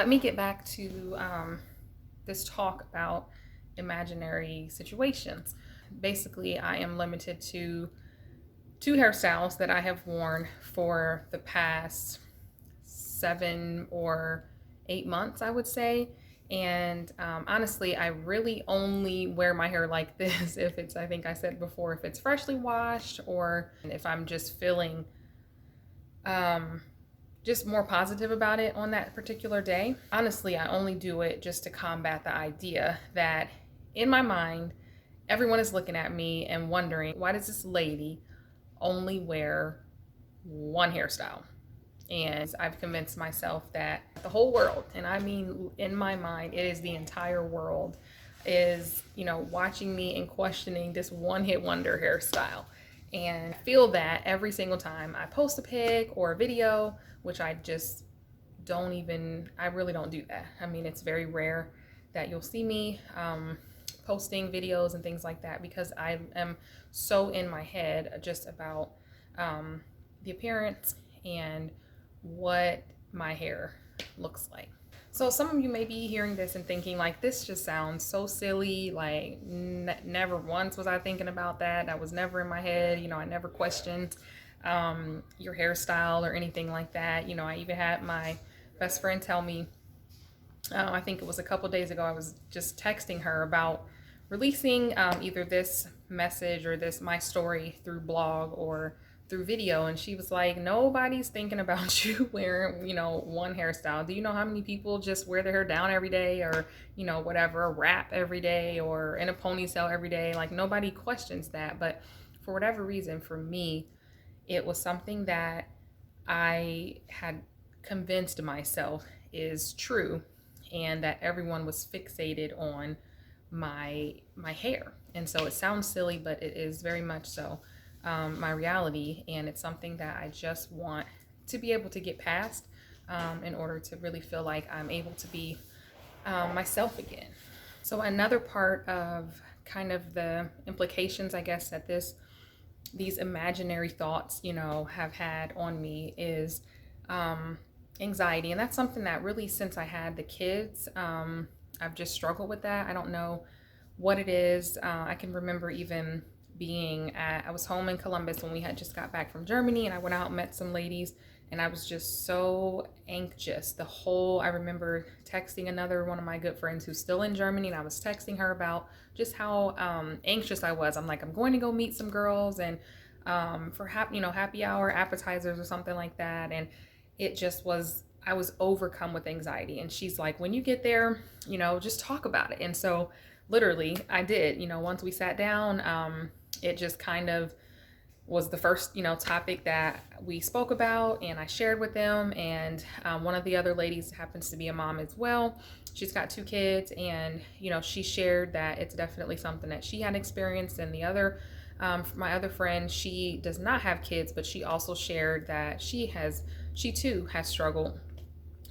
let me get back to this talk about imaginary situations. Basically, I am limited to two hairstyles that I have worn for the past 7 or 8 months, I would say. And honestly, I really only wear my hair like this if it's, I think I said before, if it's freshly washed or if I'm just feeling um, just more positive about it on that particular day. Honestly, I only do it just to combat the idea that in my mind, everyone is looking at me and wondering, why does this lady only wear one hairstyle? And I've convinced myself that the whole world, and I mean in my mind, it is the entire world, is, watching me and questioning this one hit wonder hairstyle. And I feel that every single time I post a pic or a video, which I just I really don't do that. I mean, it's very rare that you'll see me posting videos and things like that because I am so in my head just about the appearance and what my hair looks like. So some of you may be hearing this and thinking like, this just sounds so silly. Like never once was I thinking about that. That was never in my head. I never questioned your hairstyle or anything like that. I even had my best friend tell me, I think it was a couple days ago, I was just texting her about releasing either this message or this my story through blog or through video, and she was like, nobody's thinking about you wearing one hairstyle. Do you know how many people just wear their hair down every day, or whatever, a wrap every day or in a ponytail every day? Like, nobody questions that. But for whatever reason, for me, it was something that I had convinced myself is true, and that everyone was fixated on my hair. And so it sounds silly, but it is very much so my reality, and it's something that I just want to be able to get past in order to really feel like I'm able to be myself again. So another part of kind of the implications, I guess, that these imaginary thoughts, have had on me is anxiety. And that's something that really, since I had the kids, I've just struggled with that. I don't know what it is. I can remember even I was home in Columbus when we had just got back from Germany, and I went out and met some ladies, and I was just so anxious. I remember texting another one of my good friends who's still in Germany, and I was texting her about just how anxious I was. I'm like, I'm going to go meet some girls and for happy hour appetizers or something like that. And I was overcome with anxiety. And she's like, when you get there, just talk about it. And so literally I did. Once we sat down, it just kind of was the first topic that we spoke about, and I shared with them. And one of the other ladies happens to be a mom as well. She's got 2 kids, and she shared that it's definitely something that she had experienced. And my other friend, she does not have kids, but she also shared that she too has struggled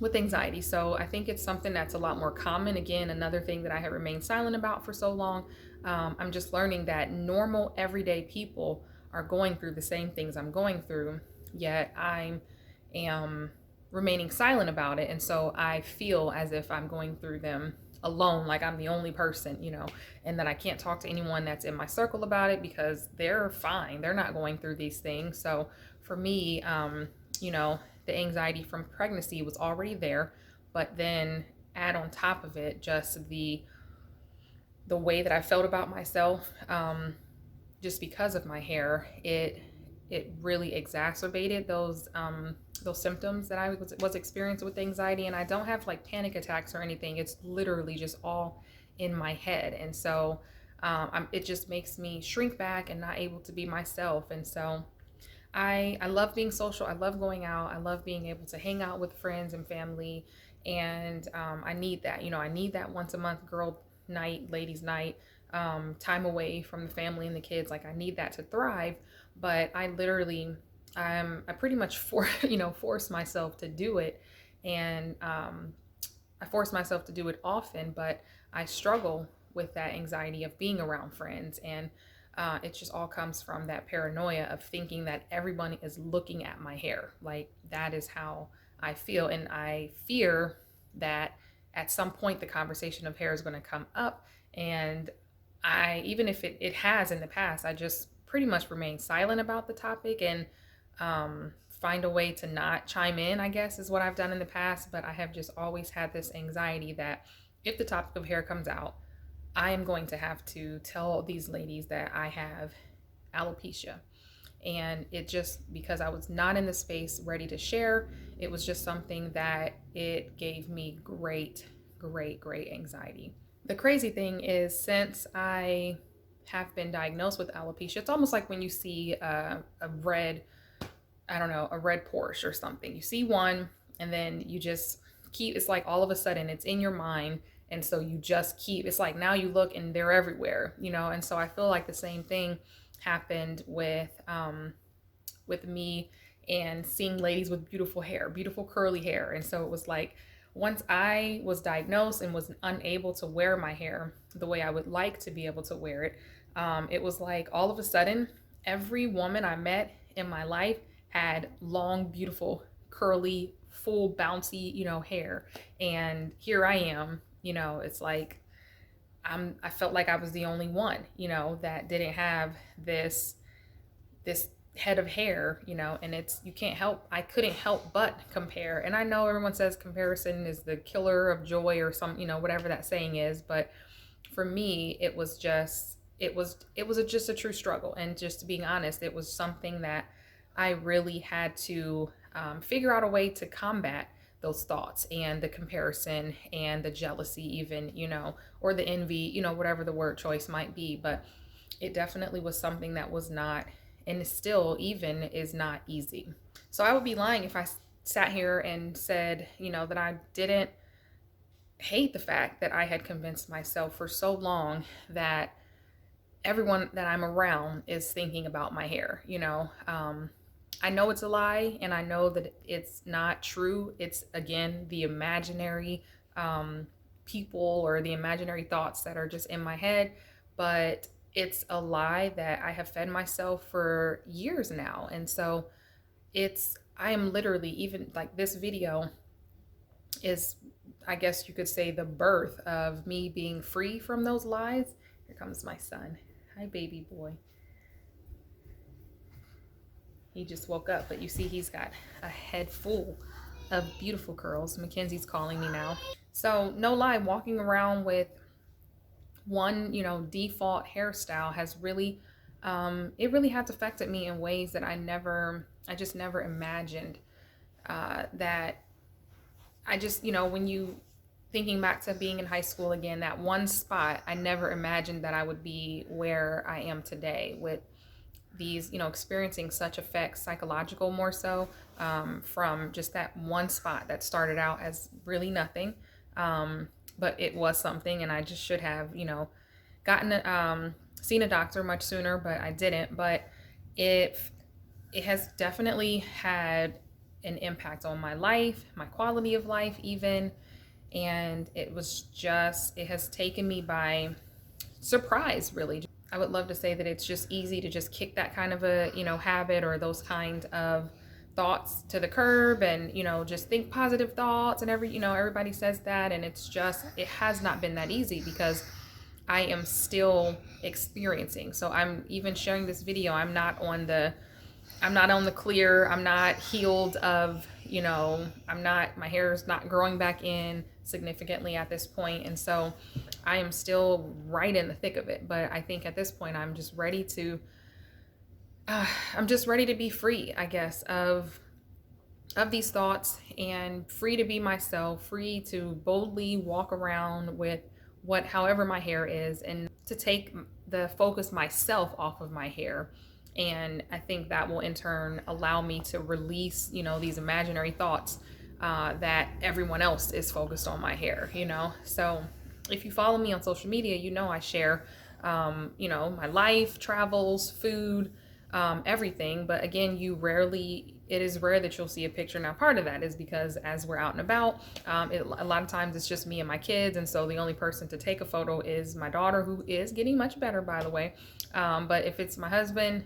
with anxiety. So I think it's something that's a lot more common. Again, another thing that I had remained silent about for so long. I'm just learning that normal, everyday people are going through the same things I'm going through, yet I am remaining silent about it. And so I feel as if I'm going through them alone, like I'm the only person, and that I can't talk to anyone that's in my circle about it because they're fine. They're not going through these things. So for me, the anxiety from pregnancy was already there, but then add on top of it just the way that I felt about myself, just because of my hair, it really exacerbated those symptoms that I was experiencing with anxiety. And I don't have like panic attacks or anything. It's literally just all in my head. And so it just makes me shrink back and not able to be myself. And so I love being social. I love going out. I love being able to hang out with friends and family. And I need that. I need that once a month girl night, ladies night, time away from the family and the kids. Like, I need that to thrive. But I pretty much force myself to do it. And I force myself to do it often, but I struggle with that anxiety of being around friends. And it just all comes from that paranoia of thinking that everyone is looking at my hair. Like, that is how I feel. And I fear that at some point the conversation of hair is going to come up. And even if it has in the past, I just pretty much remain silent about the topic and find a way to not chime in, I guess, is what I've done in the past. But I have just always had this anxiety that if the topic of hair comes out, I am going to have to tell these ladies that I have alopecia. And it just, because I was not in the space ready to share, it was just something that it gave me great, great, great anxiety. The crazy thing is, since I have been diagnosed with alopecia, it's almost like when you see a red, I don't know, a red Porsche or something. You see one and then you just keep, it's like all of a sudden it's in your mind. And so you just keep, it's like now you look and they're everywhere, you know? And so I feel like the same thing happened with me and seeing ladies with beautiful hair, beautiful curly hair. And so it was like, once I was diagnosed and was unable to wear my hair the way I would like to be able to wear it, it was like all of a sudden, every woman I met in my life had long, beautiful, curly, full, bouncy, you know, hair. And here I am, you know, it's like I felt like I was the only one, you know, that didn't have this head of hair, you know. And I couldn't help but compare. And I know everyone says comparison is the killer of joy or some, you know, whatever that saying is, but for me it was just just a true struggle. And just being honest, it was something that I really had to figure out a way to combat those thoughts and the comparison and the jealousy, even, you know, or the envy, you know, whatever the word choice might be. But it definitely was something that was not, and still even is not, easy. So I would be lying if I sat here and said, you know, that I didn't hate the fact that I had convinced myself for so long that everyone that I'm around is thinking about my hair, you know. I know it's a lie and I know that it's not true. It's, again, the imaginary people or the imaginary thoughts that are just in my head. But it's a lie that I have fed myself for years now. And so I am literally, even like this video is, I guess you could say, the birth of me being free from those lies. Here comes my son. Hi, baby boy. He just woke up, but you see he's got a head full of beautiful curls. Mackenzie's calling me now. So no lie, walking around with one, you know, default hairstyle has really, it really has affected me in ways that I just never imagined. That I just, you know, when you thinking back to being in high school again, that one spot, I never imagined that I would be where I am today with these, you know, experiencing such effects, psychological more so, from just that one spot that started out as really nothing. But it was something, and I just should have, you know, seen a doctor much sooner, but I didn't. But it has definitely had an impact on my life, my quality of life even. And it has taken me by surprise, really. I would love to say that it's just easy to just kick that kind of a, you know, habit or those kind of thoughts to the curb and, you know, just think positive thoughts and everybody says that. And it has not been that easy because I am still experiencing. So I'm even sharing this video. I'm not on the clear. I'm not healed of, you know, my hair is not growing back in significantly at this point. And so I am still right in the thick of it. But I think at this point, I'm just ready to be free, I guess, of these thoughts, and free to be myself, free to boldly walk around with however my hair is, and to take the focus myself off of my hair. And I think that will in turn allow me to release, you know, these imaginary thoughts that everyone else is focused on my hair, you know. So if you follow me on social media, you know I share, you know, my life, travels, food, everything. But again, it is rare that you'll see a picture. Now, part of that is because as we're out and about, a lot of times it's just me and my kids. And so the only person to take a photo is my daughter, who is getting much better, by the way. But if it's my husband,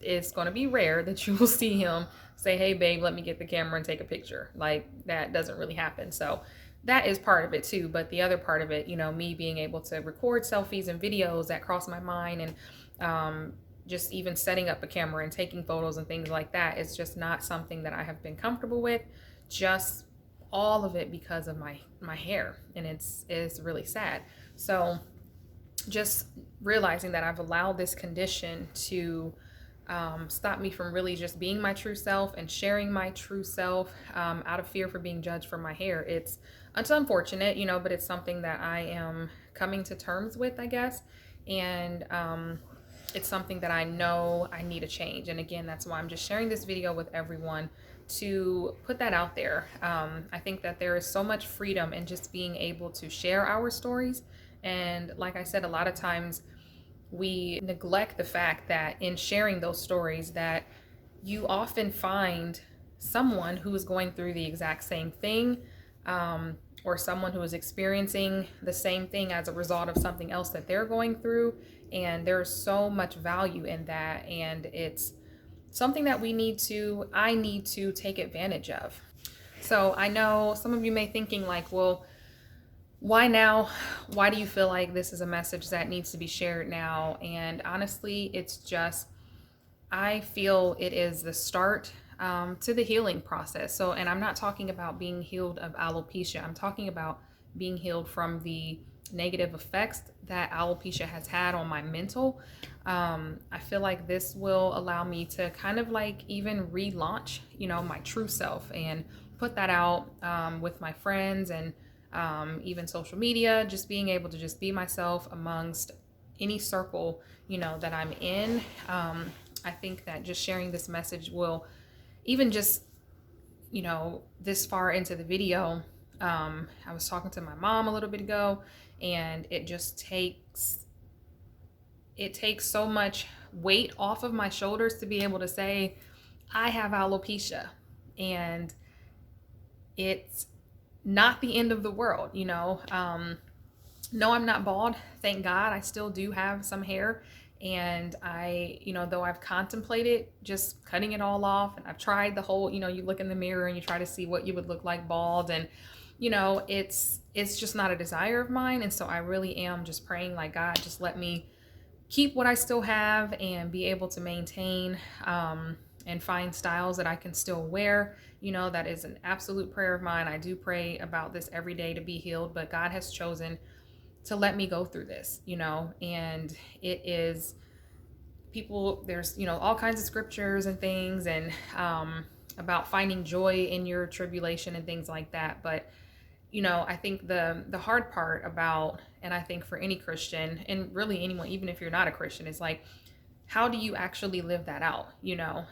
it's going to be rare that you will see him say, hey babe, let me get the camera and take a picture. Like, that doesn't really happen. So that is part of it too. But the other part of it, you know, me being able to record selfies and videos that cross my mind, and just even setting up a camera and taking photos and things like that, it's just not something that I have been comfortable with. Just all of it because of my hair, and it's really sad. So just realizing that I've allowed this condition to stop me from really just being my true self and sharing my true self, out of fear for being judged for my hair. It's unfortunate, you know, but it's something that I am coming to terms with, I guess. And it's something that I know I need to change. And again, that's why I'm just sharing this video with everyone, to put that out there. I think that there is so much freedom in just being able to share our stories. And like I said, a lot of times we neglect the fact that in sharing those stories, that you often find someone who is going through the exact same thing, or someone who is experiencing the same thing as a result of something else that they're going through. And there's so much value in that, and it's something that I need to take advantage of. So I know some of you may thinking like, well, why now? Why do you feel like this is a message that needs to be shared now? And honestly, it's just, I feel it is the start to the healing process. So, and I'm not talking about being healed of alopecia. I'm talking about being healed from the negative effects that alopecia has had on my mental. I feel like this will allow me to kind of like even relaunch, you know, my true self, and put that out with my friends, and even social media, just being able to just be myself amongst any circle, you know, that I'm in. I think that just sharing this message will, even just, you know, this far into the video, I was talking to my mom a little bit ago, and it takes so much weight off of my shoulders to be able to say I have alopecia, and it's not the end of the world, you know. No, I'm not bald. Thank God. I still do have some hair. And I, you know, though I've contemplated just cutting it all off, and I've tried the whole, you know, you look in the mirror and you try to see what you would look like bald, and, you know, it's just not a desire of mine. And so I really am just praying like, God, just let me keep what I still have and be able to maintain, and find styles that I can still wear. You know, that is an absolute prayer of mine. I do pray about this every day to be healed, but God has chosen to let me go through this, you know. And it is, people, there's, you know, all kinds of scriptures and things, and about finding joy in your tribulation and things like that. But, you know, I think the hard part about, and I think for any Christian, and really anyone, even if you're not a Christian, is like, how do you actually live that out? You know,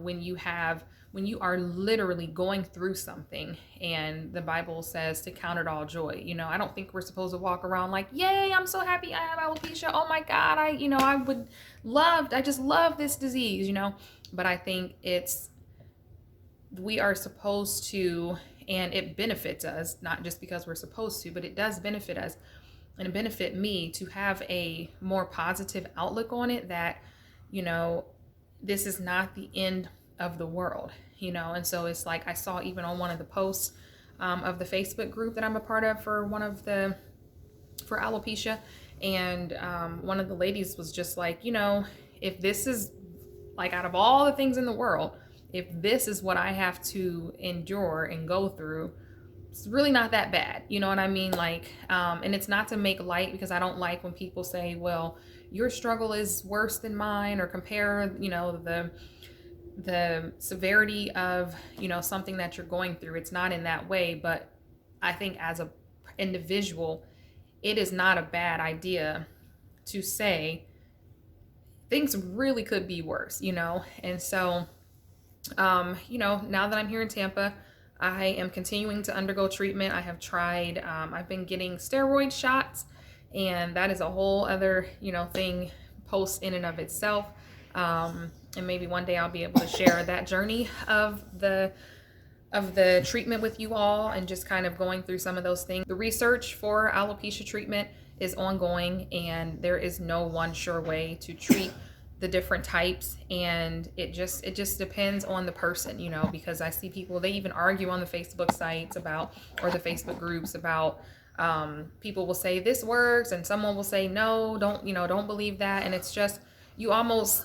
when you are literally going through something, and the Bible says to count it all joy. You know, I don't think we're supposed to walk around like, yay, I'm so happy I have alopecia. Oh my God, I just love this disease, you know. But I think we are supposed to, and it benefits us, not just because we're supposed to, but it does benefit us, and it benefit me to have a more positive outlook on it, that, you know, this is not the end of the world, you know. And so it's like, I saw even on one of the posts of the Facebook group that I'm a part of for alopecia, and one of the ladies was just like, you know, if this is like, out of all the things in the world, if this is what I have to endure and go through, it's really not that bad. You know what I mean? Like, and it's not to make light, because I don't like when people say, well, your struggle is worse than mine, or compare, you know, the severity of, you know, something that you're going through. It's not in that way. But I think as a individual, it is not a bad idea to say things really could be worse, you know. And so, you know, now that I'm here in Tampa, I am continuing to undergo treatment. I have tried, I've been getting steroid shots, and that is a whole other, you know, thing, post in and of itself. And maybe one day I'll be able to share that journey of the treatment with you all, and just kind of going through some of those things. The research for alopecia treatment is ongoing, and there is no one sure way to treat the different types, and it just depends on the person, you know, because I see people, they even argue on the Facebook sites about, or the Facebook groups about, people will say this works and someone will say no, don't, you know, don't believe that. And it's just, you almost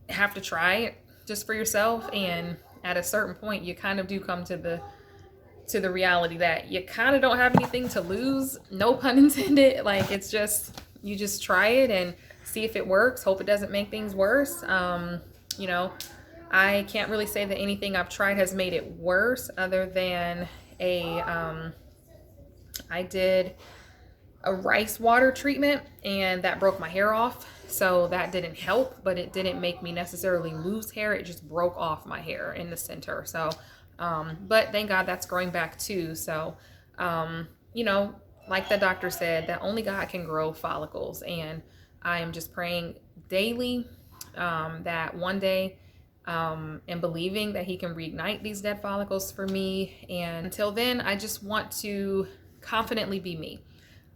have to try it just for yourself. And at a certain point you kind of do come to the reality that you kind of don't have anything to lose, no pun intended. Like, it's just, you just try it and see if it works, hope it doesn't make things worse. You know, I can't really say that anything I've tried has made it worse, other than I did a rice water treatment and that broke my hair off. So that didn't help, but it didn't make me necessarily lose hair. It just broke off my hair in the center. So, but thank God that's growing back too. So, you know, like the doctor said, that only God can grow follicles. And I am just praying daily, that one day, and believing that he can reignite these dead follicles for me. And until then, I just want to confidently be me.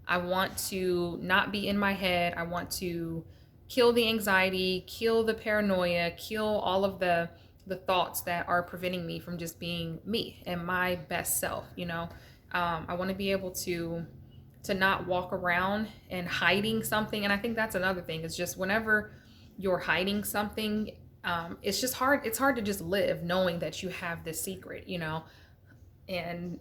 I want to not be in my head. I want to kill the anxiety, kill the paranoia, kill all of the thoughts that are preventing me from just being me and my best self, you know. I want to be able to not walk around and hiding something. And I think that's another thing, is just whenever you're hiding something, it's just hard. It's hard to just live knowing that you have this secret, you know. And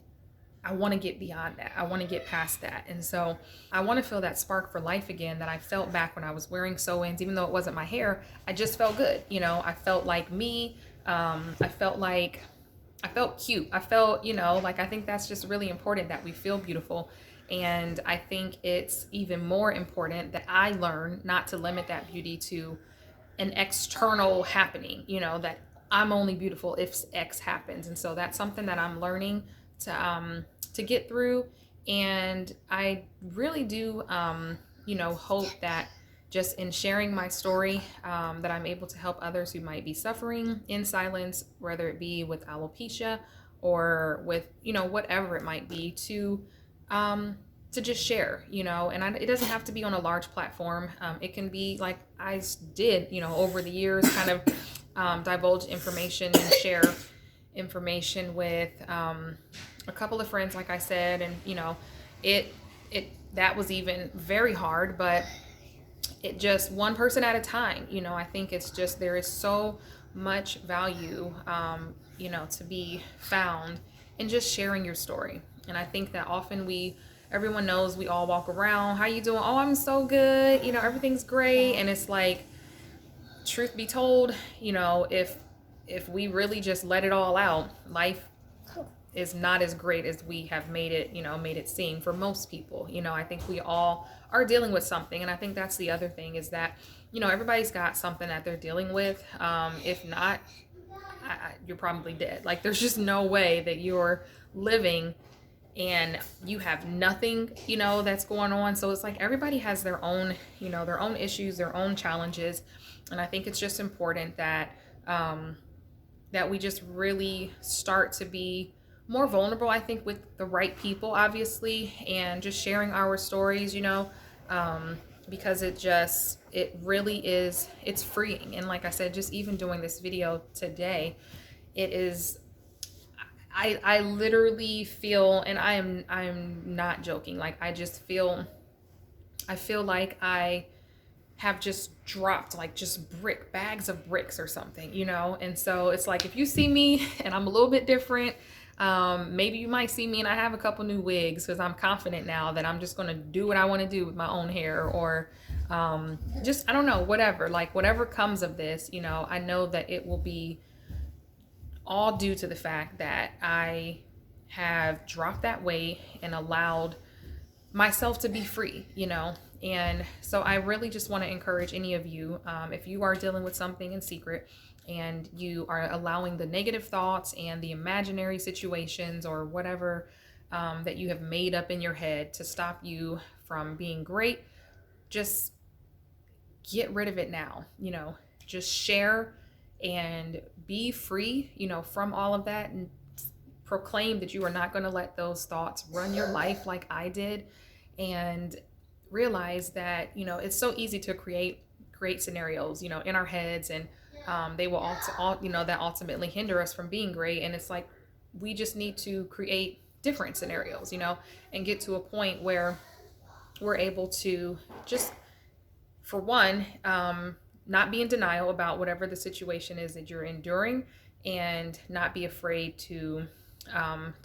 I want to get beyond that. I want to get past that. And so I want to feel that spark for life again that I felt back when I was wearing sew-ins. Even though it wasn't my hair, I just felt good. You know, I felt like me. I felt cute. I felt, you know, like, I think that's just really important, that we feel beautiful. And I think it's even more important that I learn not to limit that beauty to an external happening, you know, that I'm only beautiful if X happens. And so that's something that I'm learning to get through. And I really do, you know, hope that just in sharing my story, that I'm able to help others who might be suffering in silence, whether it be with alopecia or with, you know, whatever it might be, to just share, you know. And it doesn't have to be on a large platform. It can be like I did, you know, over the years, kind of divulge information and share information with a couple of friends, like I said. And, you know, that was even very hard, but it just one person at a time, you know. I think it's just, there is so much value, you know, to be found in just sharing your story. And I think that often everyone knows, we all walk around, how you doing? Oh, I'm so good. You know, everything's great. And it's like, truth be told, you know, if we really just let it all out, life is not as great as we have made it seem for most people. You know, I think we all are dealing with something. And I think that's the other thing, is that, you know, everybody's got something that they're dealing with. If not, you're probably dead. Like, there's just no way that you're living and you have nothing, you know, that's going on. So it's like, everybody has their own, you know, their own issues, their own challenges. And I think it's just important that, that we just really start to be more vulnerable, I think, with the right people, obviously, and just sharing our stories, you know, because it really is, it's freeing. And like I said, just even doing this video today, it is, I literally feel, and I'm not joking, like, I feel like I have just dropped, like, just bags of bricks or something, you know. And so it's like, if you see me and I'm a little bit different, maybe you might see me and I have a couple new wigs, because I'm confident now that I'm just going to do what I want to do with my own hair, or just, I don't know, whatever, like, whatever comes of this, you know, I know that it will be all due to the fact that I have dropped that weight and allowed myself to be free, you know. And so I really just want to encourage any of you, if you are dealing with something in secret and you are allowing the negative thoughts and the imaginary situations or whatever that you have made up in your head to stop you from being great, just get rid of it now, you know. Just share and be free, you know, from all of that, and proclaim that you are not going to let those thoughts run your life like I did. And realize that, you know, it's so easy to create create scenarios, in our heads, and they will that ultimately hinder us from being great. And it's like we just need to create different scenarios, and get to a point where we're able to just, for one, not be in denial about whatever the situation is that you're enduring, and not be afraid to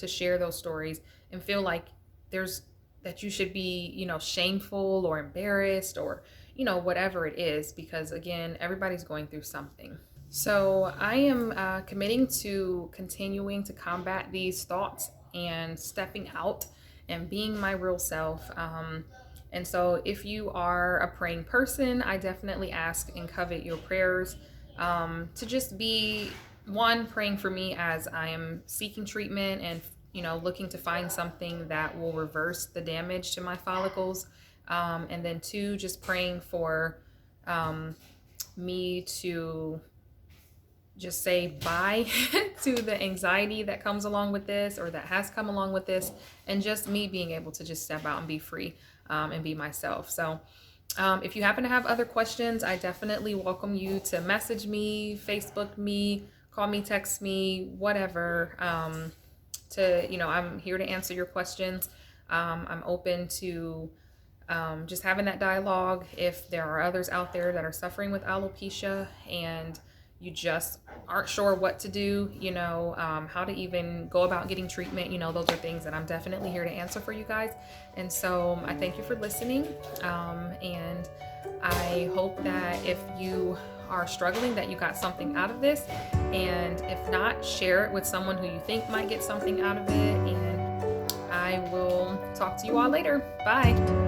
share those stories and feel like there's that you should be, shameful or embarrassed, or whatever it is, because again, everybody's going through something. So I am committing to continuing to combat these thoughts and stepping out and being my real self. And so if you are a praying person, I definitely ask and covet your prayers, to just be one, praying for me as I am seeking treatment and looking to find something that will reverse the damage to my follicles. And then two, just praying for me to just say bye to the anxiety that comes along with this, or that has come along with this, and just me being able to just step out and be free, and be myself. So if you happen to have other questions, I definitely welcome you to message me, Facebook me, call me, text me, whatever. I'm here to answer your questions. I'm open to just having that dialogue. If there are others out there that are suffering with alopecia and you just aren't sure what to do, how to even go about getting treatment, those are things that I'm definitely here to answer for you guys. And so I thank you for listening. And I hope that if you are struggling, that you got something out of this. And if not, share it with someone who you think might get something out of it. And I will talk to you all later. Bye.